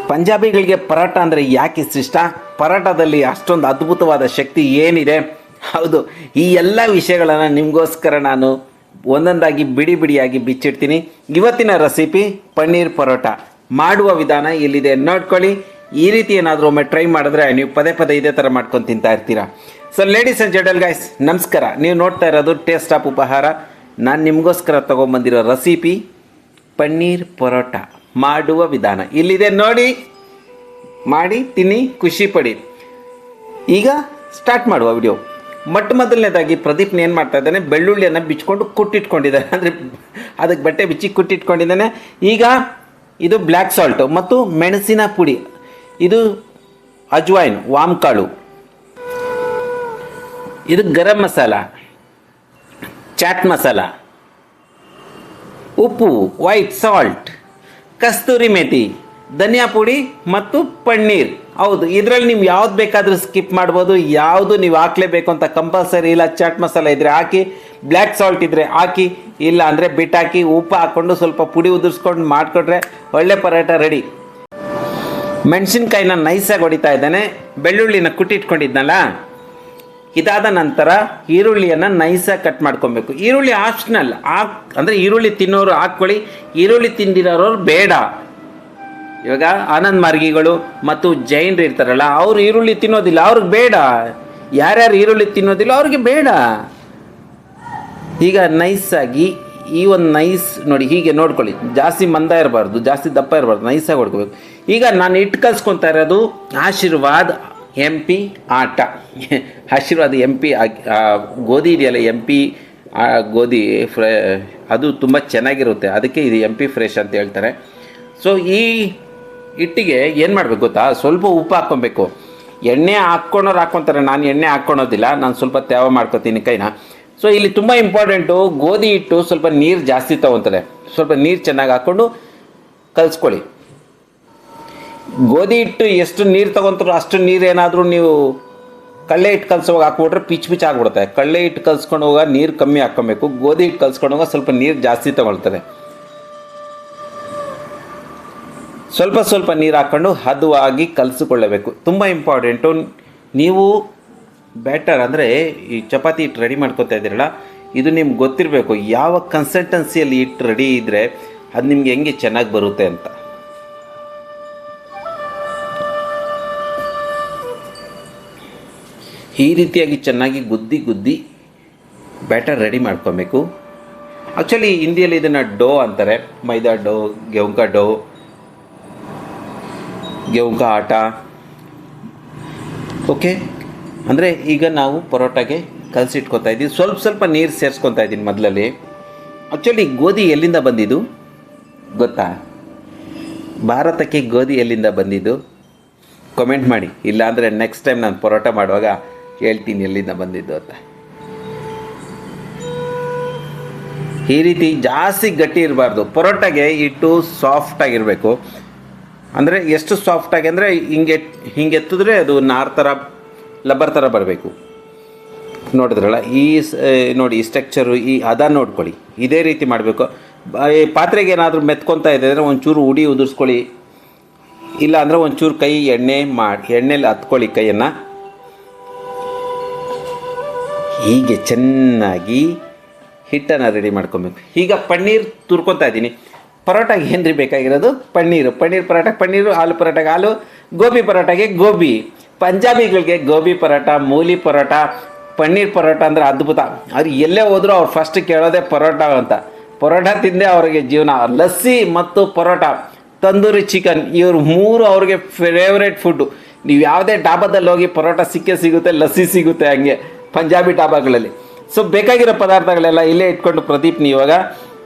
ಪಂಜಾಬಿಗಳಿಗೆ ಪರಾಟ ಅಂದರೆ ಯಾಕೆ ಇಷ್ಟ? ಪರಾಟದಲ್ಲಿ ಅಷ್ಟೊಂದು ಅದ್ಭುತವಾದ ಶಕ್ತಿ ಏನಿದೆ? ಹೌದು, ಈ ಎಲ್ಲ ವಿಷಯಗಳನ್ನು ನಿಮಗೋಸ್ಕರ ನಾನು ಒಂದೊಂದಾಗಿ ಬಿಡಿ ಬಿಡಿಯಾಗಿ ಬಿಚ್ಚಿಡ್ತೀನಿ. ಇವತ್ತಿನ ರೆಸಿಪಿ ಪನ್ನೀರ್ ಪರೋಟ ಮಾಡುವ ವಿಧಾನ ಇಲ್ಲಿದೆ, ನೋಡ್ಕೊಳ್ಳಿ. ಈ ರೀತಿ ಏನಾದರೂ ಒಮ್ಮೆ ಟ್ರೈ ಮಾಡಿದ್ರೆ ನೀವು ಪದೇ ಪದೇ ಇದೇ ಥರ ಮಾಡ್ಕೊಂಡು ತಿಂತಾ ಇರ್ತೀರಾ. So ladies and gentle guys, ನಮಸ್ಕಾರ. ನೀವು ನೋಡ್ತಾ ಇರೋದು ಟೇಸ್ಟ್ ಆಫ್ ಉಪಹಾರ. ನಾನು ನಿಮಗೋಸ್ಕರ ತೊಗೊಂಬಂದಿರೋ ರೆಸಿಪಿ ಪನ್ನೀರ್ ಪರೋಟ ಮಾಡುವ ವಿಧಾನ ಇಲ್ಲಿದೆ, ನೋಡಿ, ಮಾಡಿ ತಿನ್ನಿ, ಖುಷಿ ಪಡಿ. ಈಗ ಸ್ಟಾರ್ಟ್ ಮಾಡುವ ವಿಡಿಯೋ. ಮೊದಲನೇದಾಗಿ ಪ್ರದೀಪ್ನ ಏನು ಮಾಡ್ತಾ ಇದ್ದಾನೆ, ಬೆಳ್ಳುಳ್ಳಿಯನ್ನು ಬಿಚ್ಕೊಂಡು ಕುಟ್ಟಿಟ್ಕೊಂಡಿದ್ದಾನೆ, ಅಂದರೆ ಅದಕ್ಕೆ ಬಟ್ಟೆ ಬಿಚ್ಚಿ ಕುಟ್ಟಿಟ್ಕೊಂಡಿದ್ದಾನೆ. ಈಗ ಇದು ಬ್ಲ್ಯಾಕ್ ಸಾಲ್ಟು ಮತ್ತು ಮೆಣಸಿನ ಪುಡಿ, ಇದು ಅಜ್ವೈನ್ ವಾಮ್ಕಾಳು, ಇದು ಗರಂ ಮಸಾಲ, ಚಾಟ್ ಮಸಾಲ, ಉಪ್ಪು, ವೈಟ್ ಸಾಲ್ಟ್, ಕಸ್ತೂರಿ ಮೇಥಿ, ಧನಿಯಾ ಪುಡಿ ಮತ್ತು ಪನ್ನೀರ್. ಹೌದು, ಇದರಲ್ಲಿ ನೀವು ಯಾವ್ದು ಬೇಕಾದರೂ ಸ್ಕಿಪ್ ಮಾಡ್ಬೋದು, ಯಾವುದು ನೀವು ಹಾಕಲೇಬೇಕು ಅಂತ ಕಂಪಲ್ಸರಿ ಇಲ್ಲ. ಚಾಟ್ ಮಸಾಲ ಇದ್ದರೆ ಹಾಕಿ, ಬ್ಲ್ಯಾಕ್ ಸಾಲ್ಟ್ ಇದ್ದರೆ ಹಾಕಿ, ಇಲ್ಲ ಅಂದರೆ ಬಿಟ್ಟಾಕಿ, ಉಪ್ಪು ಹಾಕ್ಕೊಂಡು ಸ್ವಲ್ಪ ಪುಡಿ ಉದುರಿಸ್ಕೊಂಡು ಮಾಡಿಕೊಟ್ರೆ ಒಳ್ಳೆ ಪರೋಟ ರೆಡಿ. ಮೆಣಸಿನ್ಕಾಯಿನ ನೈಸಾಗಿ ಹೊಡಿತಾ ಇದ್ದಾನೆ, ಬೆಳ್ಳುಳ್ಳಿನ ಕುಟ್ಟಿಟ್ಕೊಂಡಿದ್ನಲ್ಲ. ಇದಾದ ನಂತರ ಈರುಳ್ಳಿಯನ್ನು ನೈಸಾಗಿ ಕಟ್ ಮಾಡ್ಕೊಬೇಕು. ಈರುಳ್ಳಿ ಆಪ್ಷನಲ್, ಅಂದರೆ ಈರುಳ್ಳಿ ತಿನ್ನೋರು ಹಾಕ್ಕೊಳ್ಳಿ, ಈರುಳ್ಳಿ ತಿಂದಿರೋರು ಬೇಡ. ಇವಾಗ ಆನಂದ್ ಮಾರ್ಗಿಗಳು ಮತ್ತು ಜೈನರು ಇರ್ತಾರಲ್ಲ, ಅವ್ರು ಈರುಳ್ಳಿ ತಿನ್ನೋದಿಲ್ಲ, ಅವ್ರಿಗೆ ಬೇಡ. ಯಾರ್ಯಾರು ಈರುಳ್ಳಿ ತಿನ್ನೋದಿಲ್ಲ ಅವ್ರಿಗೆ ಬೇಡ. ಈಗ ನೈಸಾಗಿ ಈ ಒಂದು ನೈಸ್ ನೋಡಿ, ಹೀಗೆ ನೋಡ್ಕೊಳ್ಳಿ, ಜಾಸ್ತಿ ಮಂದ ಇರಬಾರ್ದು, ಜಾಸ್ತಿ ದಪ್ಪ ಇರಬಾರ್ದು, ನೈಸಾಗಿ ಹೊಡ್ಕೋಬೇಕು. ಈಗ ನಾನು ಇಟ್ಟು ಕಲಿಸ್ಕೊತಾ ಇರೋದು ಆಶೀರ್ವಾದ್ MP ಆಟ. ಆಶೀರ್ವಾದ MP ಗೋಧಿ ಇದೆಯಲ್ಲ, MP ಗೋಧಿ ಅದು ತುಂಬ ಚೆನ್ನಾಗಿರುತ್ತೆ, ಅದಕ್ಕೆ ಇದು MP ಫ್ರೆಶ್ ಅಂತ ಹೇಳ್ತಾರೆ. ಸೊ ಈ ಹಿಟ್ಟಿಗೆ ಏನು ಮಾಡಬೇಕು ಗೊತ್ತಾ, ಸ್ವಲ್ಪ ಉಪ್ಪು ಹಾಕ್ಕೊಬೇಕು. ಎಣ್ಣೆ ಹಾಕ್ಕೊಳೋರು ಹಾಕ್ಕೊತಾರೆ, ನಾನು ಎಣ್ಣೆ ಹಾಕ್ಕೊಳೋದಿಲ್ಲ, ನಾನು ಸ್ವಲ್ಪ ತೇವ ಮಾಡ್ಕೊತೀನಿ ಕೈನ. ಸೊ ಇಲ್ಲಿ ತುಂಬ ಇಂಪಾರ್ಟೆಂಟು, ಗೋಧಿ ಹಿಟ್ಟು ಸ್ವಲ್ಪ ನೀರು ಜಾಸ್ತಿ ತೊಗೊತಾರೆ, ಸ್ವಲ್ಪ ನೀರು ಚೆನ್ನಾಗಿ ಹಾಕ್ಕೊಂಡು ಕಲಿಸ್ಕೊಳ್ಳಿ. ಗೋಧಿ ಹಿಟ್ಟು ಎಷ್ಟು ನೀರು ತೊಗೊತಾರೋ ಅಷ್ಟು ನೀರು ಏನಾದರೂ ನೀವು ಕಡಲೆ ಹಿಟ್ಟು ಕಲಿಸೋವಾಗ ಹಾಕ್ಬಿಟ್ರೆ ಪಿಚ್ ಪಿಚ್ ಆಗಿಬಿಡುತ್ತೆ. ಕಡಲೆ ಹಿಟ್ಟು ಕಲಿಸ್ಕೊಂಡು ಹೋಗ ನೀರು ಕಮ್ಮಿ ಹಾಕ್ಕೊಬೇಕು, ಗೋಧಿ ಹಿಟ್ಟು ಕಲಿಸ್ಕೊಂಡು ಹೋಗ ಸ್ವಲ್ಪ ನೀರು ಜಾಸ್ತಿ ತೊಗೊಳ್ತಾರೆ. ಸ್ವಲ್ಪ ಸ್ವಲ್ಪ ನೀರು ಹಾಕ್ಕೊಂಡು ಹದವಾಗಿ ಕಲಿಸ್ಕೊಳ್ಳಬೇಕು, ತುಂಬ ಇಂಪಾರ್ಟೆಂಟು. ನೀವು ಬ್ಯಾಟರ್ ಅಂದರೆ ಈ ಚಪಾತಿ ಹಿಟ್ಟು ರೆಡಿ ಮಾಡ್ಕೊತಾ ಇದ್ದೀರಲ್ಲ, ಇದು ನಿಮ್ಗೆ ಗೊತ್ತಿರಬೇಕು ಯಾವ ಕನ್ಸಿಸ್ಟೆನ್ಸಿಯಲ್ಲಿ ಹಿಟ್ಟು ರೆಡಿ ಇದ್ದರೆ ಅದು ನಿಮ್ಗೆ ಹೆಂಗೆ ಚೆನ್ನಾಗಿ ಬರುತ್ತೆ ಅಂತ. ಈ ರೀತಿಯಾಗಿ ಚೆನ್ನಾಗಿ ಗುದ್ದಿ ಬ್ಯಾಟರ್ ರೆಡಿ ಮಾಡ್ಕೊಬೇಕು. ಆ್ಯಕ್ಚುಲಿ ಹಿಂದಿಯಲ್ಲಿ ಇದನ್ನು ಡೋ ಅಂತಾರೆ, ಮೈದಾ ಡೋ, ಗೆವುಂಕ ಆಟ. ಓಕೆ, ಅಂದರೆ ಈಗ ನಾವು ಪರೋಟಾಗೆ ಕಲಸಿಟ್ಕೊತಾ ಇದ್ದೀವಿ. ಸ್ವಲ್ಪ ನೀರು ಸೇರಿಸ್ಕೊತಾ ಇದ್ದೀನಿ ಮೊದಲಲ್ಲಿ. ಆ್ಯಕ್ಚುಲಿ ಗೋಧಿ ಎಲ್ಲಿಂದ ಬಂದಿದ್ದು ಗೊತ್ತಾ? ಭಾರತಕ್ಕೆ ಗೋಧಿ ಎಲ್ಲಿಂದ ಬಂದಿದ್ದು ಕಮೆಂಟ್ ಮಾಡಿ, ಇಲ್ಲಾಂದರೆ ನೆಕ್ಸ್ಟ್ ಟೈಮ್ ನಾನು ಪರೋಟ ಮಾಡುವಾಗ ಹೇಳ್ತೀನಿ ಎಲ್ಲಿಂದ ಬಂದಿದ್ದು ಅಂತ. ಈ ರೀತಿ ಜಾಸ್ತಿ ಗಟ್ಟಿ ಇರಬಾರ್ದು, ಪರೋಟಾಗೆ ಹಿಟ್ಟು ಸಾಫ್ಟಾಗಿರಬೇಕು. ಅಂದರೆ ಎಷ್ಟು ಸಾಫ್ಟಾಗಿ ಅಂದರೆ ಹಿಂಗೆ ಎತ್ತಿದ್ರೆ ಅದು ನಾರ್ ಥರ, ಲಬ್ಬರ್ ಥರ ಬರಬೇಕು. ನೋಡಿದ್ರಲ್ಲ, ನೋಡಿ ಈ ಸ್ಟ್ರಕ್ಚರು, ಈ ಹದ ನೋಡ್ಕೊಳ್ಳಿ, ಇದೇ ರೀತಿ ಮಾಡಬೇಕು. ಈ ಪಾತ್ರೆಗೆ ಏನಾದರೂ ಮೆತ್ಕೊತಾ ಇದೆ ಅಂದರೆ ಒಂಚೂರು ಉಡಿ ಉದುರಿಸ್ಕೊಳ್ಳಿ, ಇಲ್ಲ ಅಂದರೆ ಒಂಚೂರು ಕೈ ಎಣ್ಣೆಲಿ ಹತ್ಕೊಳ್ಳಿ ಕೈಯನ್ನು. ಹೀಗೆ ಚೆನ್ನಾಗಿ ಹಿಟ್ಟನ್ನು ರೆಡಿ ಮಾಡ್ಕೊಬೇಕು. ಈಗ ಪನ್ನೀರ್ ತುರ್ಕೊತಾ ಇದ್ದೀನಿ. ಪರೋಟಾಗೆ ಏನು ರೀ ಬೇಕಾಗಿರೋದು? ಪನ್ನೀರು ಪರೋಟ, ಪನ್ನೀರು, ಆಲೂ ಪರೋಟಾಗೆ ಆಲೂ, ಗೋಬಿ ಪರೋಟಾಗೆ ಗೋಬಿ. ಪಂಜಾಬಿಗಳಿಗೆ ಗೋಬಿ ಪರೋಟ, ಮೂಲಿ ಪರೋಟ, ಪನ್ನೀರ್ ಪರೋಟ ಅಂದರೆ ಅದ್ಭುತ. ಅವ್ರು ಎಲ್ಲೇ ಹೋದರೂ ಅವ್ರು ಫಸ್ಟ್ ಕೇಳೋದೇ ಪರೋಟ ಅಂತ. ಪರೋಟ ತಿಂದೇ ಅವ್ರಿಗೆ ಜೀವನ. ಲಸ್ಸಿ ಮತ್ತು ಪರೋಟ, ತಂದೂರಿ ಚಿಕನ್, ಇವರು ಮೂರು ಅವ್ರಿಗೆ ಫೇವ್ರೇಟ್ ಫುಡ್ಡು. ನೀವು ಯಾವುದೇ ಡಾಬಾದಲ್ಲಿ ಹೋಗಿ ಪರೋಟ ಸಿಗುತ್ತೆ, ಲಸ್ಸಿ ಸಿಗುತ್ತೆ, ಹಂಗೆ ಪಂಜಾಬಿ ಡಾಬಾಗಳಲ್ಲಿ. ಸೊ ಬೇಕಾಗಿರೋ ಪದಾರ್ಥಗಳೆಲ್ಲ ಇಲ್ಲೇ ಇಟ್ಕೊಂಡು ಪ್ರದೀಪ್ನ ಇವಾಗ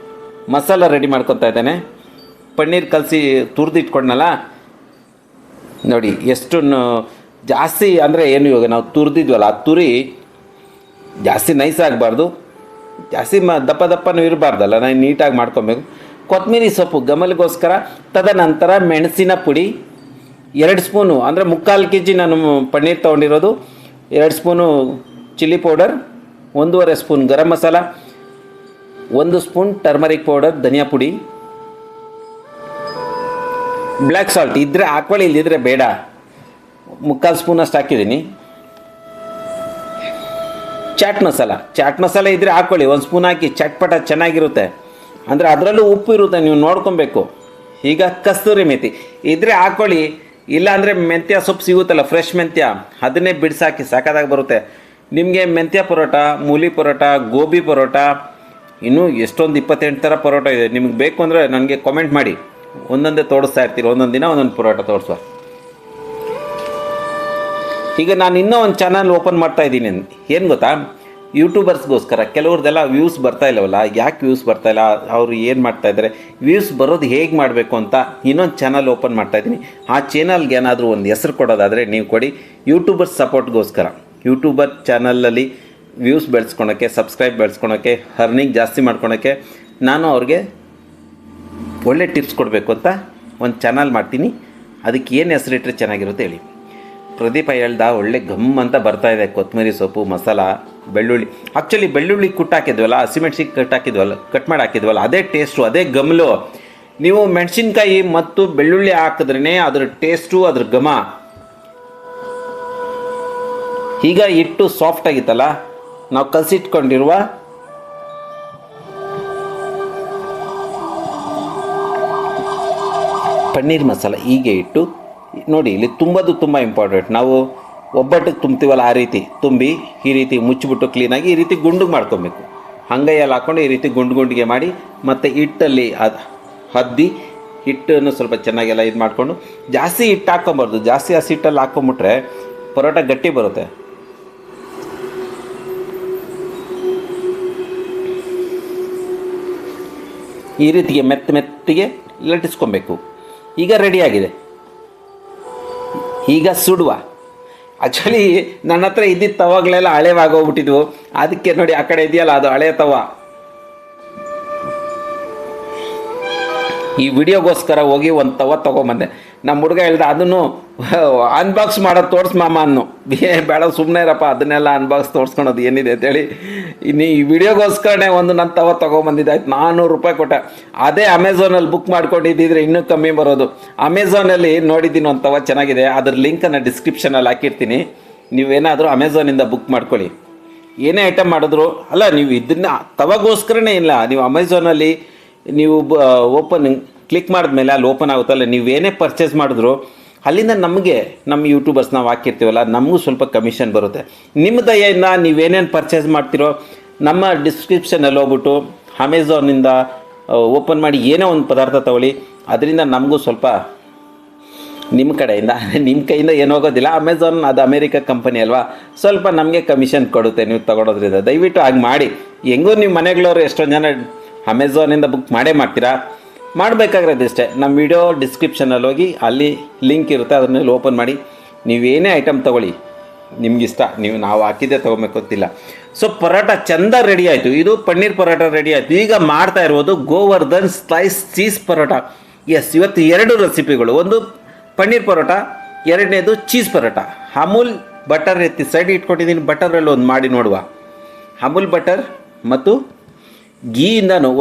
ಮಸಾಲ ರೆಡಿ ಮಾಡ್ಕೊತಾ ಇದ್ದಾನೆ. ಪನ್ನೀರ್ ಕಲಸಿ ತುರಿದಿಟ್ಕೊಂಡನಲ್ಲ ನೋಡಿ, ಎಷ್ಟು ಜಾಸ್ತಿ ಅಂದರೆ ಏನು, ಇವಾಗ ನಾವು ತುರಿದಿದ್ವಲ್ಲ, ಆ ತುರಿ ಜಾಸ್ತಿ ನೈಸ್ ಆಗಬಾರ್ದು, ಜಾಸ್ತಿ ದಪ್ಪನೂ ಇರಬಾರ್ದಲ್ಲ, ನಾನು ನೀಟಾಗಿ ಮಾಡ್ಕೊಬೇಕು. ಕೊತ್ತಂಬರಿ ಸೊಪ್ಪು ಗಮಲಿಗೋಸ್ಕರ. ತದನಂತರ ಮೆಣಸಿನ ಪುಡಿ 2 ಸ್ಪೂನು, ಅಂದರೆ 3/4 kg ನಾನು ಪನ್ನೀರ್ ತೊಗೊಂಡಿರೋದು. 2 spoon chilli powder, 1.5 spoon garam masala, 1 spoon turmeric powder, ಧನಿಯಾ ಪುಡಿ, ಬ್ಲ್ಯಾಕ್ ಸಾಲ್ಟ್ ಇದ್ದರೆ ಹಾಕ್ಕೊಳ್ಳಿ, ಇಲ್ಲಿದ್ರೆ ಬೇಡ. 3/4 ಸ್ಪೂನಷ್ಟು ಹಾಕಿದ್ದೀನಿ. ಚಾಟ್ ಮಸಾಲ ಇದ್ದರೆ ಹಾಕ್ಕೊಳ್ಳಿ, 1 ಸ್ಪೂನ್ ಹಾಕಿ. ಚಟ್ಪಟ ಚೆನ್ನಾಗಿರುತ್ತೆ. ಅಂದರೆ ಅದರಲ್ಲೂ ಉಪ್ಪು ಇರುತ್ತೆ, ನೀವು ನೋಡ್ಕೊಬೇಕು. ಈಗ ಕಸ್ತೂರಿ ಮೇಥಿ ಇದ್ದರೆ ಹಾಕ್ಕೊಳ್ಳಿ, ಇಲ್ಲ ಅಂದರೆ ಮೆಂತ್ಯ ಸೊಪ್ಪು ಸಿಗುತ್ತಲ್ಲ, ಫ್ರೆಶ್ ಮೆಂತ್ಯ, ಅದನ್ನೇ ಬಿಡಿಸಾಕಿ, ಸಾಕಾದಾಗ ಬರುತ್ತೆ. ನಿಮಗೆ ಮೆಂತ್ಯ ಪರೋಟ, ಮೂಲಿ ಪರೋಟ, ಗೋಬಿ ಪರೋಟ, ಇನ್ನೂ ಎಷ್ಟೊಂದು 28 ಥರ ಪರೋಟ ಇದೆ. ನಿಮಗೆ ಬೇಕು ಅಂದರೆ ನನಗೆ ಕಾಮೆಂಟ್ ಮಾಡಿ, ಒಂದೊಂದೇ ತೋರಿಸ್ತಾ ಇರ್ತೀರಿ. ಒಂದೊಂದು ದಿನ ಒಂದೊಂದು ಪರೋಟ ತೋರಿಸುವ. ಈಗ ನಾನು ಇನ್ನೂ ಒಂದು ಚಾನಲ್ ಓಪನ್ ಮಾಡ್ತಾ ಇದ್ದೀನಿ. ಏನು ಗೊತ್ತಾ, ಯೂಟ್ಯೂಬರ್ಸ್ಗೋಸ್ಕರ. ಕೆಲವ್ರದ್ದೆಲ್ಲ ವ್ಯೂಸ್ ಬರ್ತಾ ಇಲ್ಲವಲ್ಲ, ಯಾಕೆ ವ್ಯೂಸ್ ಬರ್ತಾಯಿಲ್ಲ, ಅವರು ಏನು ಮಾಡ್ತಾಯಿದ್ದಾರೆ, ವ್ಯೂಸ್ ಬರೋದು ಹೇಗೆ ಮಾಡಬೇಕು ಅಂತ ಇನ್ನೊಂದು ಚಾನಲ್ ಓಪನ್ ಮಾಡ್ತಾಯಿದ್ದೀನಿ. ಆ ಚಾನಲ್ಗೆ ಏನಾದರೂ ಒಂದು ಹೆಸರು ಕೊಡೋದಾದರೆ ನೀವು ಕೊಡಿ. ಯೂಟ್ಯೂಬರ್ಸ್ ಸಪೋರ್ಟ್ಗೋಸ್ಕರ, ಯೂಟ್ಯೂಬರ್ ಚಾನಲಲ್ಲಿ ವ್ಯೂಸ್ ಬೆಳೆಸ್ಕೊಳೋಕ್ಕೆ, ಸಬ್ಸ್ಕ್ರೈಬ್ ಬೆಳೆಸ್ಕೊಳೋಕ್ಕೆ, ಅರ್ನಿಂಗ್ ಜಾಸ್ತಿ ಮಾಡ್ಕೊಳೋಕ್ಕೆ ನಾನು ಅವ್ರಿಗೆ ಒಳ್ಳೆ ಟಿಪ್ಸ್ ಕೊಡಬೇಕು ಅಂತ ಒಂದು ಚಾನಲ್ ಮಾಡ್ತೀನಿ. ಅದಕ್ಕೆ ಏನು ಹೆಸರಿಟ್ಟರೆ ಚೆನ್ನಾಗಿರುತ್ತೆ ಹೇಳಿ. ಪ್ರದೀಪ ಹೇಳ್ದ ಒಳ್ಳೆ ಗಮ್ ಅಂತ ಬರ್ತಾಯಿದೆ. ಕೊತ್ತಂಬರಿ ಸೊಪ್ಪು, ಮಸಾಲ, ಬೆಳ್ಳುಳ್ಳಿ. ಆ್ಯಕ್ಚುಲಿ ಬೆಳ್ಳುಳ್ಳಿ ಕುಟ್ಟಾಕಿದ್ವಲ್ಲ, ಹಸಿಮೆಣ್ಸಿನ್ಕಾಯಿ ಕಟ್ ಮಾಡಿ ಹಾಕಿದ್ವಲ್ಲ, ಅದೇ ಟೇಸ್ಟು, ಅದೇ ಗಮ್ಲು. ನೀವು ಮೆಣಸಿನ್ಕಾಯಿ ಮತ್ತು ಬೆಳ್ಳುಳ್ಳಿ ಹಾಕಿದ್ರೇ ಅದ್ರ ಟೇಸ್ಟು, ಅದ್ರ ಘಮ. ಈಗ ಹಿಟ್ಟು ಸಾಫ್ಟ್ ಆಗಿತ್ತಲ್ಲ, ನಾವು ಕಲಸಿಟ್ಕೊಂಡಿರುವ ಪನ್ನೀರ್ ಮಸಾಲ ಹೀಗೆ ಇಟ್ಟು ನೋಡಿ. ಇಲ್ಲಿ ತುಂಬ ಇಂಪಾರ್ಟೆಂಟ್. ನಾವು ಒಬ್ಬಟ್ಟಿಗೆ ತುಂಬ್ತೀವಲ್ಲ, ಆ ರೀತಿ ತುಂಬಿ ಈ ರೀತಿ ಮುಚ್ಚಿಬಿಟ್ಟು ಕ್ಲೀನಾಗಿ ಈ ರೀತಿ ಗುಂಡಿಗೆ ಮಾಡ್ಕೊಬೇಕು. ಹಂಗೈಯಲ್ಲಿ ಹಾಕ್ಕೊಂಡು ಈ ರೀತಿ ಗುಂಡಿಗೆ ಮಾಡಿ, ಮತ್ತು ಹಿಟ್ಟಲ್ಲಿ ಹದ್ದಿ ಹಿಟ್ಟನ್ನು ಸ್ವಲ್ಪ ಚೆನ್ನಾಗೆಲ್ಲ ಇದು ಮಾಡಿಕೊಂಡು, ಜಾಸ್ತಿ ಹಿಟ್ಟು ಹಾಕ್ಕೊಬಾರ್ದು. ಜಾಸ್ತಿ ಹಸಿ ಹಿಟ್ಟಲ್ಲಿ ಹಾಕ್ಕೊಂಬಿಟ್ರೆ ಪರೋಟ ಗಟ್ಟಿ ಬರುತ್ತೆ. ಈ ರೀತಿಗೆ ಮೆತ್ತಿಗೆ ಲಟ್ಟಿಸ್ಕೊಬೇಕು. ಈಗ ರೆಡಿಯಾಗಿದೆ. ಈಗ ಸುಡುವ. ಆ್ಯಕ್ಚುಲಿ ನನ್ನ ಹತ್ರ ಇದ್ದಿದ್ದ ತವಾಗಳೆಲ್ಲ ಹಳೇವಾಗೋಗ್ಬಿಟ್ಟಿದ್ವು. ಅದಕ್ಕೆ ನೋಡಿ, ಆ ಕಡೆ ಇದೆಯಲ್ಲ, ಅದು ಹಳೆ ತವ. ಈ ವಿಡಿಯೋಗೋಸ್ಕರ ಹೋಗಿ ಒಂದು ತವ ತೊಗೊಂಬಂದೆ. ನಮ್ಮ ಹುಡುಗ ಹೇಳ್ದ, ಅದನ್ನು ಅನ್ಬಾಕ್ಸ್ ಮಾಡೋದು ತೋರಿಸ್ ಮಾಮ ಅನ್ನು. ಬೇಡ ಸುಮ್ಮನೆ ಇರಪ್ಪ, ಅದನ್ನೆಲ್ಲ ಅನ್ಬಾಕ್ಸ್ ತೋರಿಸ್ಕೊಳೋದು ಏನಿದೆ ಅಂತೇಳಿ ಇನ್ನು ಈ ವಿಡಿಯೋಗೋಸ್ಕರನೇ ಒಂದು ನನ್ನ ತವ ತೊಗೊಂಬಂದಿದ್ದೆ. ಆಯ್ತು, 400 ರೂಪಾಯಿ ಕೊಟ್ಟೆ. ಅದೇ ಅಮೆಝಾನಲ್ಲಿ ಬುಕ್ ಮಾಡ್ಕೊಂಡಿದ್ದಿದ್ರೆ ಇನ್ನೂ ಕಮ್ಮಿ ಬರೋದು. ಅಮೆಝಾನಲ್ಲಿ ನೋಡಿದ್ದೀನಿ ಒಂದು ತವ ಚೆನ್ನಾಗಿದೆ, ಅದ್ರ ಲಿಂಕನ್ನು ಡಿಸ್ಕ್ರಿಪ್ಷನಲ್ಲಿ ಹಾಕಿರ್ತೀನಿ. ನೀವೇನಾದರೂ ಅಮೆಝಾನಿಂದ ಬುಕ್ ಮಾಡ್ಕೊಳ್ಳಿ. ಏನೇ ಐಟಮ್ ಮಾಡಿದ್ರು ಅಲ್ಲ, ನೀವು ಇದನ್ನು ತವಗೋಸ್ಕರನೇ ಇಲ್ಲ, ನೀವು ಅಮೆಝಾನಲ್ಲಿ ನೀವು ಕ್ಲಿಕ್ ಮಾಡಿದ್ಮೇಲೆ ಅಲ್ಲಿ ಓಪನ್ ಆಗುತ್ತಲ್ಲ, ನೀವೇನೇ ಪರ್ಚೇಸ್ ಮಾಡಿದ್ರು ಅಲ್ಲಿಂದ ನಮಗೆ, ನಮ್ಮ ಯೂಟ್ಯೂಬರ್ಸ್ ನಾವು ಹಾಕಿರ್ತೀವಲ್ಲ, ನಮಗೂ ಸ್ವಲ್ಪ ಕಮಿಷನ್ ಬರುತ್ತೆ. ನಿಮ್ಮ ದಯೆಯಿಂದ ನೀವೇನೇನು ಪರ್ಚೇಸ್ ಮಾಡ್ತೀರೋ ನಮ್ಮ ಡಿಸ್ಕ್ರಿಪ್ಷನಲ್ಲಿ ಹೋಗ್ಬಿಟ್ಟು ಅಮೆಝಾನಿಂದ ಓಪನ್ ಮಾಡಿ ಏನೋ ಒಂದು ಪದಾರ್ಥ ತೊಗೊಳ್ಳಿ. ಅದರಿಂದ ನಮಗೂ ಸ್ವಲ್ಪ ನಿಮ್ಮ ಕೈಯಿಂದ ಏನು ಹೋಗೋದಿಲ್ಲ. ಅಮೆಝಾನ್ ಅದು ಅಮೇರಿಕಾ ಕಂಪನಿ ಅಲ್ವಾ, ಸ್ವಲ್ಪ ನಮಗೆ ಕಮಿಷನ್ ಕೊಡುತ್ತೆ ನೀವು ತೊಗೊಳೋದ್ರಿಂದ. ದಯವಿಟ್ಟು ಹಾಗೆ ಮಾಡಿ. ಹೆಂಗೂ ನೀವು ಮನೆಗಳವರು ಎಷ್ಟೊಂದು ಜನ ಅಮೆಝಾನಿಂದ ಬುಕ್ ಮಾಡ್ತೀರಾ. ಮಾಡಬೇಕಾಗಿರೋದು ಇಷ್ಟೇ, ನಮ್ಮ ವಿಡಿಯೋ ಡಿಸ್ಕ್ರಿಪ್ಷನಲ್ಲಿ ಹೋಗಿ ಅಲ್ಲಿ ಲಿಂಕ್ ಇರುತ್ತೆ, ಅದನ್ನೆಲ್ಲ ಓಪನ್ ಮಾಡಿ ನೀವೇನೇ ಐಟಮ್ ತೊಗೊಳ್ಳಿ, ನಿಮಗಿಷ್ಟ. ನಾವು ಹಾಕಿದ್ದೆ ತೊಗೊಬೇಕು ಅಂತಿಲ್ಲ. ಸೊ ಪರೋಟ ಚೆಂದ ರೆಡಿ ಆಯಿತು. ಇದು ಪನ್ನೀರ್ ಪರೋಟ ರೆಡಿ ಆಯಿತು. ಈಗ ಮಾಡ್ತಾ ಇರ್ಬೋದು Govardhan slice cheese paratha. Yes, ಇವತ್ತು 2 ರೆಸಿಪಿಗಳು. ಒಂದು ಪನ್ನೀರ್ ಪರೋಟ, ಎರಡನೇದು ಚೀಸ್ ಪರೋಟ. ಅಮೂಲ್ ಬಟರ್ ಎತ್ತಿ ಸೈಡ್ ಇಟ್ಕೊಂಡಿದ್ದೀನಿ. ಬಟರಲ್ಲಿ ಒಂದು ಮಾಡಿ ನೋಡುವ. ಅಮೂಲ್ ಬಟರ್ ಮತ್ತು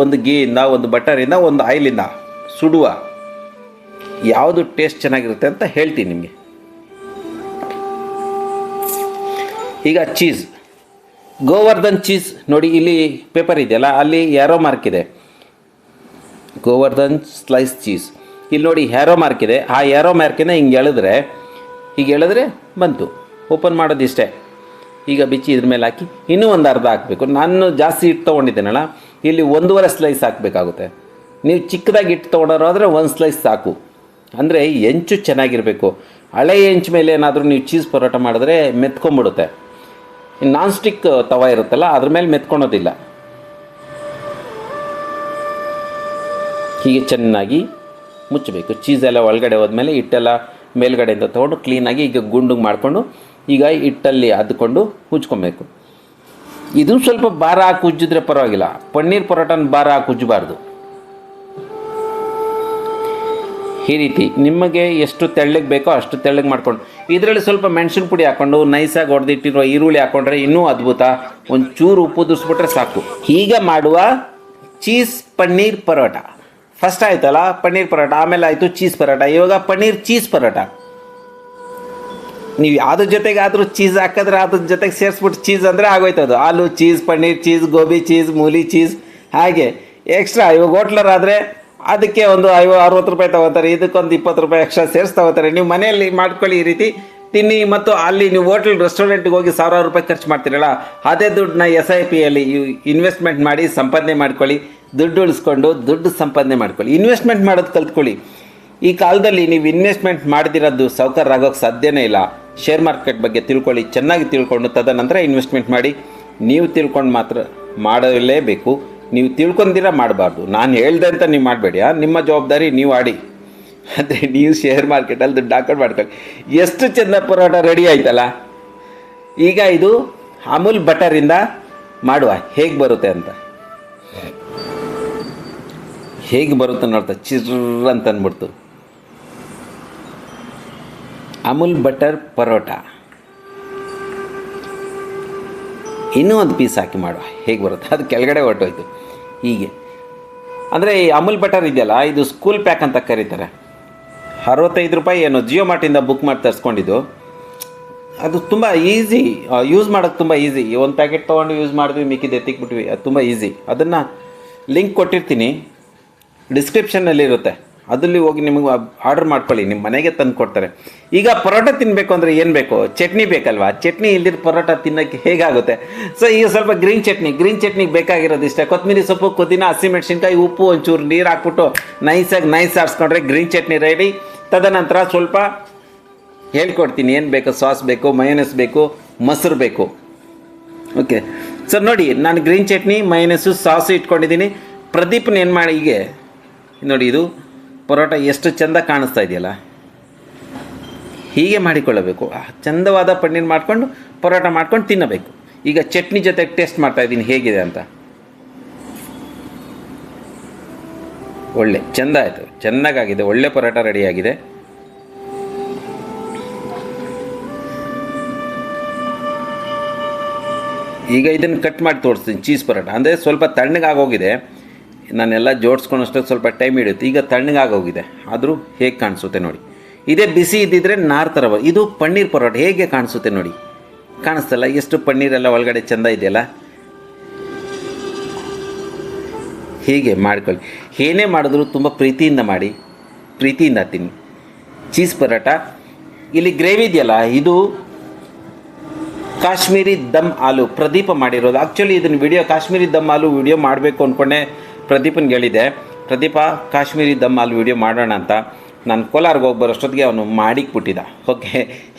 ಒಂದು ಗೀಯಿಂದ, ಒಂದು ಬಟರಿಂದ, ಒಂದು ಆಯಿಲಿಂದ ಸುಡುವ. ಯಾವುದು ಟೇಸ್ಟ್ ಚೆನ್ನಾಗಿರುತ್ತೆ ಅಂತ ಹೇಳ್ತೀನಿ ನಿಮಗೆ. ಈಗ ಚೀಸ್, ಗೋವರ್ಧನ್ ಚೀಸ್ ನೋಡಿ, ಇಲ್ಲಿ ಪೇಪರ್ ಇದೆಯಲ್ಲ, ಅಲ್ಲಿ ಯಾರೋ ಮಾರ್ಕ್ ಇದೆ, ಗೋವರ್ಧನ್ ಸ್ಲೈಸ್ ಚೀಸ್. ಇಲ್ಲಿ ನೋಡಿ ಹ್ಯಾರೋ ಮಾರ್ಕ್ ಇದೆ. ಆ ಹ್ಯಾರೋ ಮಾರ್ಕಿನ ಹೀಗೆ ಎಳೆದ್ರೆ ಬಂತು. ಓಪನ್ ಮಾಡೋದಿಷ್ಟೇ. ಈಗ ಬಿಚ್ಚಿ ಇದ್ರ ಮೇಲೆ ಹಾಕಿ ಇನ್ನೂ ಒಂದು ಅರ್ಧ ಹಾಕಬೇಕು. ನಾನು ಜಾಸ್ತಿ ಹಿಟ್ಟು ತೊಗೊಂಡಿದ್ದೇನಲ್ಲ, ಇಲ್ಲಿ 1.5 ಸ್ಲೈಸ್ ಹಾಕಬೇಕಾಗುತ್ತೆ. ನೀವು ಚಿಕ್ಕದಾಗಿ ಹಿಟ್ಟು ತೊಗೊಂಡೋರಾದರೆ 1 ಸ್ಲೈಸ್ ಸಾಕು. ಅಂದರೆ ಹೆಂಚು ಚೆನ್ನಾಗಿರಬೇಕು. ಹಳೆ ಹೆಂಚು ಮೇಲೆ ಏನಾದರೂ ನೀವು ಚೀಸ್ ಪರೋಟ ಮಾಡಿದ್ರೆ ಮೆತ್ಕೊಂಬಿಡುತ್ತೆ. ನಾನ್ ಸ್ಟಿಕ್ ತವ ಇರುತ್ತಲ್ಲ, ಅದ್ರ ಮೇಲೆ ಮೆತ್ಕೊಳೋದಿಲ್ಲ. ಹೀಗೆ ಚೆನ್ನಾಗಿ ಮುಚ್ಚಬೇಕು. ಚೀಸೆಲ್ಲ ಒಳಗಡೆ ಹೋದ್ಮೇಲೆ ಹಿಟ್ಟೆಲ್ಲ ಮೇಲ್ಗಡೆಯಿಂದ ತೊಗೊಂಡು ಕ್ಲೀನಾಗಿ ಈಗ ಗುಂಡಿಗೆ ಮಾಡಿಕೊಂಡು ಈಗ ಹಿಟ್ಟಲ್ಲಿ ಅದ್ಕೊಂಡು ಉಜ್ಕೊಬೇಕು. ಇದು ಸ್ವಲ್ಪ ಭಾರ ಹಾಕಿ ಉಜ್ಜಿದ್ರೆ ಪರವಾಗಿಲ್ಲ. ಪನ್ನೀರ್ ಪರೋಟನ ಭಾರ ಹಾಕಿ ಉಜ್ಜಬಾರ್ದು. ಈ ರೀತಿ ನಿಮಗೆ ಎಷ್ಟು ತೆಳ್ಳಗೆ ಬೇಕೋ ಅಷ್ಟು ತೆಳ್ಳಗೆ ಮಾಡ್ಕೊಂಡು, ಇದರಲ್ಲಿ ಸ್ವಲ್ಪ ಮೆಣಸಿನ ಪುಡಿ ಹಾಕ್ಕೊಂಡು ನೈಸಾಗಿ ಹೊಡೆದಿಟ್ಟಿರೋ ಈರುಳ್ಳಿ ಹಾಕ್ಕೊಂಡ್ರೆ ಇನ್ನೂ ಅದ್ಭುತ. ಒಂಚೂರು ಉಪ್ಪು ದುರಿಸ್ಬಿಟ್ರೆ ಸಾಕು. ಈಗ ಮಾಡುವ ಚೀಸ್ ಪನ್ನೀರ್ ಪರೋಟ ಫಸ್ಟ್ ಆಯ್ತಲ್ಲ ಪನ್ನೀರ್ ಪರೋಟ, ಆಮೇಲೆ ಆಯಿತು ಚೀಸ್ ಪರೋಟ, ಇವಾಗ ಪನ್ನೀರ್ ಚೀಸ್ ಪರೋಟ. ನೀವು ಯಾವುದ್ರ ಜೊತೆಗಾದರೂ ಚೀಸ್ ಹಾಕಿದ್ರೆ ಅದ್ರ ಜೊತೆಗೆ ಸೇರಿಸ್ಬಿಟ್ಟು ಚೀಸ್ ಅಂದರೆ ಆಗೋಯ್ತದು. Aloo cheese, paneer cheese, gobi cheese, mooli cheese, ಹಾಗೆ ಎಕ್ಸ್ಟ್ರಾ. ಇವಾಗ ಹೋಟ್ಲರಾದರೆ ಅದಕ್ಕೆ ಒಂದು 60 ರೂಪಾಯಿ ತೊಗೋತಾರೆ, ಇದಕ್ಕೊಂದು 20 ರೂಪಾಯಿ ಎಕ್ಸ್ಟ್ರಾ ಸೇರಿಸಿ ತೊಗೋತಾರೆ. ನೀವು ಮನೆಯಲ್ಲಿ ಮಾಡ್ಕೊಳ್ಳಿ ಈ ರೀತಿ ತಿನ್ನಿ. ಮತ್ತು ಅಲ್ಲಿ ನೀವು ಹೋಟೆಲ್ ರೆಸ್ಟೋರೆಂಟ್ಗೆ ಹೋಗಿ 1000 ರೂಪಾಯಿ ಖರ್ಚು ಮಾಡ್ತೀರಲ್ಲ, ಅದೇ ದುಡ್ಡನ್ನ SIPಯಲ್ಲಿ ಇನ್ವೆಸ್ಟ್ಮೆಂಟ್ ಮಾಡಿ ಸಂಪಾದನೆ ಮಾಡ್ಕೊಳ್ಳಿ. ದುಡ್ಡು ಉಳಿಸ್ಕೊಂಡು ದುಡ್ಡು ಸಂಪಾದನೆ ಮಾಡ್ಕೊಳ್ಳಿ. ಇನ್ವೆಸ್ಟ್ಮೆಂಟ್ ಮಾಡೋದು ಕಲ್ತ್ಕೊಳ್ಳಿ. ಈ ಕಾಲದಲ್ಲಿ ನೀವು ಇನ್ವೆಸ್ಟ್ಮೆಂಟ್ ಮಾಡದಿರೋದು ಸಾಹುಕಾರರಾಗೋಕ್ಕೆ ಸಾಧ್ಯನೇ ಇಲ್ಲ. ಶೇರ್ ಮಾರ್ಕೆಟ್ ಬಗ್ಗೆ ತಿಳ್ಕೊಳ್ಳಿ, ಚೆನ್ನಾಗಿ ತಿಳ್ಕೊಂಡು ತದನಂತರ ಇನ್ವೆಸ್ಟ್ಮೆಂಟ್ ಮಾಡಿ. ನೀವು ತಿಳ್ಕೊಂಡು ಮಾತ್ರ ಮಾಡಲೇಬೇಕು, ನೀವು ತಿಳ್ಕೊಂಡಿರ ಮಾಡಬಾರ್ದು. ನಾನು ಹೇಳ್ದೆ ಅಂತ ನೀವು ಮಾಡಬೇಡಿ, ನಿಮ್ಮ ಜವಾಬ್ದಾರಿ ನೀವು ಆಡಿ. ಅಂದರೆ ನೀವು ಶೇರ್ ಮಾರ್ಕೆಟಲ್ಲಿ ದುಡ್ಡು ಹಾಕೊಂಡು ಮಾಡ್ಕೊಳ್ಳಿ. ಎಷ್ಟು ಚೆಂದ ಪರೋಟ ರೆಡಿ ಆಯ್ತಲ್ಲ. ಈಗ ಇದು ಅಮೂಲ್ ಬಟರಿಂದ ಮಾಡುವ, ಹೇಗೆ ಬರುತ್ತೆ ಅಂತ. ಹೇಗೆ ಬರುತ್ತೆ ನೋಡ್ತಾ ಚಿರ್ರ ಅಂತ ಅಂದ್ಬಿಡ್ತು. ಅಮೂಲ್ ಬಟರ್ ಪರೋಟ ಇನ್ನೂ ಒಂದು ಪೀಸ್ ಹಾಕಿ ಮಾಡುವ, ಹೇಗೆ ಬರುತ್ತೆ. ಅದು ಕೆಳಗಡೆ ಹೊರಟೋಯ್ತು. ಹೀಗೆ ಅಂದರೆ ಈ ಅಮೂಲ್ ಬಟರ್ ಇದೆಯಲ್ಲ, ಇದು ಸ್ಕೂಲ್ ಪ್ಯಾಕ್ ಅಂತ ಕರೀತಾರೆ. 65 ರೂಪಾಯಿ ಏನು ಜಿಯೋ ಮಾರ್ಟಿಂದ ಬುಕ್ ಮಾಡಿ ತರಿಸ್ಕೊಂಡಿದ್ದು. ಅದು ತುಂಬ ಈಸಿ, ಯೂಸ್ ಮಾಡೋಕ್ಕೆ ತುಂಬ ಈಸಿ. ಒಂದು ಪ್ಯಾಕೆಟ್ ತೊಗೊಂಡು ಯೂಸ್ ಮಾಡಿದ್ವಿ, ಮಿಕ್ಕಿದ್ದು ಎತ್ತಿಕ್ಬಿಟ್ವಿ. ಅದು ತುಂಬ ಈಸಿ. ಅದನ್ನು ಲಿಂಕ್ ಕೊಟ್ಟಿರ್ತೀನಿ, ಡಿಸ್ಕ್ರಿಪ್ಷನ್ನಲ್ಲಿರುತ್ತೆ. ಅದಲ್ಲಿ ಹೋಗಿ ನಿಮಗೆ ಆರ್ಡರ್ ಮಾಡ್ಕೊಳ್ಳಿ, ನಿಮ್ಮ ಮನೆಗೆ ತಂದು ಕೊಡ್ತಾರೆ. ಈಗ ಪರೋಟ ತಿನ್ನಬೇಕು ಅಂದರೆ ಏನು ಬೇಕು? ಚಟ್ನಿ ಬೇಕಲ್ವಾ? ಚಟ್ನಿ ಇಲ್ದಿರ ಪರೋಟ ತಿನ್ನೋಕ್ಕೆ ಹೇಗಾಗುತ್ತೆ? ಸೊ ಈಗ ಸ್ವಲ್ಪ ಗ್ರೀನ್ ಚಟ್ನಿಗೆ ಬೇಕಾಗಿರೋದು ಇಷ್ಟ: ಕೊತ್ತಂಬರಿ ಸೊಪ್ಪು, ಪುದೀನ, ಹಸಿಮೆಣಸಿನ್ಕಾಯಿ, ಉಪ್ಪು, ಒಂಚೂರು ನೀರು ಹಾಕ್ಬಿಟ್ಟು ನೈಸ್ ಆರಿಸ್ಕೊಂಡ್ರೆ ಗ್ರೀನ್ ಚಟ್ನಿ ರೆಡಿ. ತದನಂತರ ಸ್ವಲ್ಪ ಹೇಳ್ಕೊಡ್ತೀನಿ ಏನು ಬೇಕು. ಸಾಸ್ ಬೇಕು, ಮಯೋನೈಸ್ ಬೇಕು, ಮೊಸರು ಬೇಕು. ಓಕೆ, ಸೊ ನೋಡಿ, ನಾನು ಗ್ರೀನ್ ಚಟ್ನಿ, ಮಯೋನೈಸು, ಸಾಸು ಇಟ್ಕೊಂಡಿದ್ದೀನಿ. ಪ್ರದೀಪ್ನ ಏನು ಮಾಡಿ, ಹೀಗೆ ನೋಡಿ, ಇದು ಪರೋಟ ಎಷ್ಟು ಚೆಂದ ಕಾಣಿಸ್ತಾ ಇದೆಯಲ್ಲ, ಹೀಗೆ ಮಾಡಿಕೊಳ್ಳಬೇಕು. ಚಂದವಾದ ಪನ್ನೀರ್ ಮಾಡಿಕೊಂಡು ಪರೋಟ ಮಾಡ್ಕೊಂಡು ತಿನ್ನಬೇಕು. ಈಗ ಚಟ್ನಿ ಜೊತೆಗೆ ಟೇಸ್ಟ್ ಮಾಡ್ತಾಯಿದ್ದೀನಿ ಹೇಗಿದೆ ಅಂತ. ಒಳ್ಳೆ ಚೆಂದ ಆಯಿತು, ಚೆನ್ನಾಗಾಗಿದೆ, ಒಳ್ಳೆ ಪರೋಟ ರೆಡಿಯಾಗಿದೆ. ಈಗ ಇದನ್ನು ಕಟ್ ಮಾಡಿ ತೋರಿಸ್ತೀನಿ. ಚೀಸ್ ಪರೋಟ ಅಂದರೆ ಸ್ವಲ್ಪ ತಣ್ಣಗಾಗೋಗಿದೆ, ನಾನೆಲ್ಲ ಜೋಡಿಸ್ಕೊಂಡಷ್ಟು ಸ್ವಲ್ಪ ಟೈಮ್ ಹಿಡಿಯುತ್ತೆ. ಈಗ ತಣ್ಣಗಾಗೋಗಿದೆ, ಆದರೂ ಹೇಗೆ ಕಾಣಿಸುತ್ತೆ ನೋಡಿ. ಇದೇ ಬಿಸಿ ಇದ್ದಿದ್ರೆ ನಾರು ಥರ. ಇದು ಪನ್ನೀರ್ ಪರೋಟ ಹೇಗೆ ಕಾಣಿಸುತ್ತೆ ನೋಡಿ, ಕಾಣಿಸ್ತಲ್ಲ ಎಷ್ಟು ಪನ್ನೀರೆಲ್ಲ ಒಳಗಡೆ ಚೆಂದ ಇದೆಯಲ್ಲ. ಹೀಗೆ ಮಾಡ್ಕೊಳ್ಳಿ. ಏನೇ ಮಾಡಿದ್ರು ತುಂಬ ಪ್ರೀತಿಯಿಂದ ಮಾಡಿ, ಪ್ರೀತಿಯಿಂದ ತಿನ್ನಿ. ಚೀಸ್ ಪರೋಟ. ಇಲ್ಲಿ ಗ್ರೇವಿ ಇದೆಯಲ್ಲ, ಇದು ಕಾಶ್ಮೀರಿ ದಮ್ ಆಲೂ ಪ್ರದೀಪ ಮಾಡಿರೋದು. ಆ್ಯಕ್ಚುಲಿ ಇದನ್ನು ಕಾಶ್ಮೀರಿ ದಮ್ ಆಲೂ ವಿಡಿಯೋ ಮಾಡಬೇಕು ಅಂದ್ಕೊಂಡೆ. ಪ್ರದೀಪನಿಗೆ ಹೇಳಿದೆ, ಪ್ರದೀಪ ಕಾಶ್ಮೀರಿ ದಮ್ ಆಲೂ ವಿಡಿಯೋ ಮಾಡೋಣ ಅಂತ. ನಾನು ಕೋಲಾರ್ಗೆ ಹೋಗಿ ಬರೋಷ್ಟೊತ್ತಿಗೆ ಅವನು ಮಾಡಿಕ್ಬಿಟ್ಟಿದ್ದ. ಓಕೆ,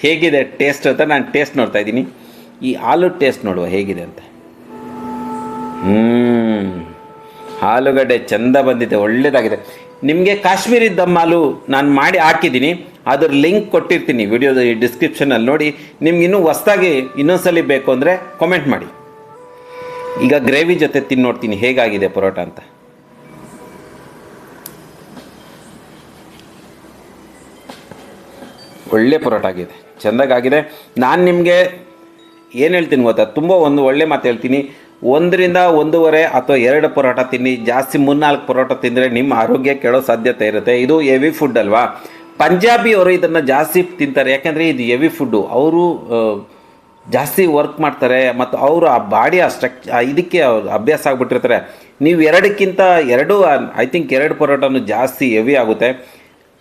ಹೇಗಿದೆ ಟೇಸ್ಟ್ ಅಂತ ನಾನು ಟೇಸ್ಟ್ ನೋಡ್ತಾಯಿದ್ದೀನಿ. ಈ ಆಲೂ ಟೇಸ್ಟ್ ನೋಡುವ ಹೇಗಿದೆ ಅಂತ. ಆಲೂಗಡ್ಡೆ ಚೆಂದ ಬಂದಿದೆ, ಒಳ್ಳೆಯದಾಗಿದೆ. ನಿಮಗೆ ಕಾಶ್ಮೀರಿ ದಮ್ ಆಲೂ ನಾನು ಮಾಡಿ ಹಾಕಿದ್ದೀನಿ, ಅದ್ರ ಲಿಂಕ್ ಕೊಟ್ಟಿರ್ತೀನಿ ವಿಡಿಯೋದ ಡಿಸ್ಕ್ರಿಪ್ಷನಲ್ಲಿ ನೋಡಿ. ನಿಮ್ಗೆ ಇನ್ನೂ ಹೊಸ್ದಾಗಿ ಇನ್ನೊಂದ್ಸಲಿ ಬೇಕು ಅಂದರೆ ಕಾಮೆಂಟ್ ಮಾಡಿ. ಈಗ ಗ್ರೇವಿ ಜೊತೆ ತಿಂದು ನೋಡ್ತೀನಿ ಹೇಗಾಗಿದೆ ಪರೋಟ ಅಂತ. ಒಳ್ಳೆ ಪರೋಟ ಆಗಿದೆ, ಚೆಂದಾಗಿದೆ. ನಾನು ನಿಮಗೆ ಏನು ಹೇಳ್ತೀನಿ ಗೊತ್ತಾ, ತುಂಬ ಒಂದು ಒಳ್ಳೆ ಮಾತು ಹೇಳ್ತೀನಿ. 1 ರಿಂದ 1.5 ಅಥವಾ 2 ಪರೋಟ ತಿನ್ನಿ. ಜಾಸ್ತಿ 3-4 ಪರೋಟ ತಿಂದರೆ ನಿಮ್ಮ ಆರೋಗ್ಯ ಕೆಡೋ ಸಾಧ್ಯತೆ ಇರುತ್ತೆ. ಇದು ಹೆವಿ ಫುಡ್ ಅಲ್ವಾ. ಪಂಜಾಬಿಯವರು ಇದನ್ನು ಜಾಸ್ತಿ ತಿಂತಾರೆ, ಯಾಕೆಂದರೆ ಇದು ಹೆವಿ ಫುಡ್ಡು. ಅವರು ಜಾಸ್ತಿ ವರ್ಕ್ ಮಾಡ್ತಾರೆ ಮತ್ತು ಅವರು ಆ ಬಾಡಿ ಇದಕ್ಕೆ ಅಭ್ಯಾಸ ಆಗಿಬಿಟ್ಟಿರ್ತಾರೆ. ನೀವು 2 ಐ ಥಿಂಕ್ 2 ಪರೋಟನೂ ಜಾಸ್ತಿ ಹೆವಿ ಆಗುತ್ತೆ.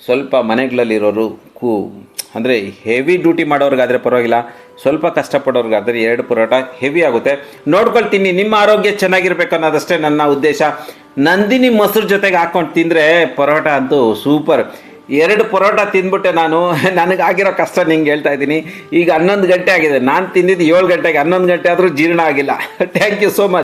ಸ್ವಲ್ಪ ಮನೆಗಳಲ್ಲಿರೋರು ಅಂದರೆ ಹೆವಿ ಡ್ಯೂಟಿ ಮಾಡೋರಿಗಾದರೆ ಪರವಾಗಿಲ್ಲ, ಸ್ವಲ್ಪ ಕಷ್ಟಪಡೋರಿಗಾದರೆ 2 ಪರೋಟ ಹೆವಿ ಆಗುತ್ತೆ. ನೋಡ್ಕೊಳ್ತೀನಿ, ನಿಮ್ಮ ಆರೋಗ್ಯ ಚೆನ್ನಾಗಿರ್ಬೇಕು ಅನ್ನೋದಷ್ಟೇ ನನ್ನ ಉದ್ದೇಶ. ನಂದಿನಿ ಮೊಸರು ಜೊತೆಗೆ ಹಾಕ್ಕೊಂಡು ತಿಂದರೆ ಪರೋಟ ಅಂತೂ ಸೂಪರ್. 2 ಪರೋಟ ತಿಂದ್ಬಿಟ್ಟೆ ನಾನು. ನನಗಾಗಿರೋ ಕಷ್ಟ ನಿಂಗೆ ಹೇಳ್ತಾ ಇದ್ದೀನಿ. ಈಗ 11 ಗಂಟೆ ಆಗಿದೆ, ನಾನು ತಿಂದಿದ್ದು 7 ಗಂಟೆಗೆ. 11 ಗಂಟೆ ಆದರೂ ಜೀರ್ಣ ಆಗಿಲ್ಲ. Thank you so much.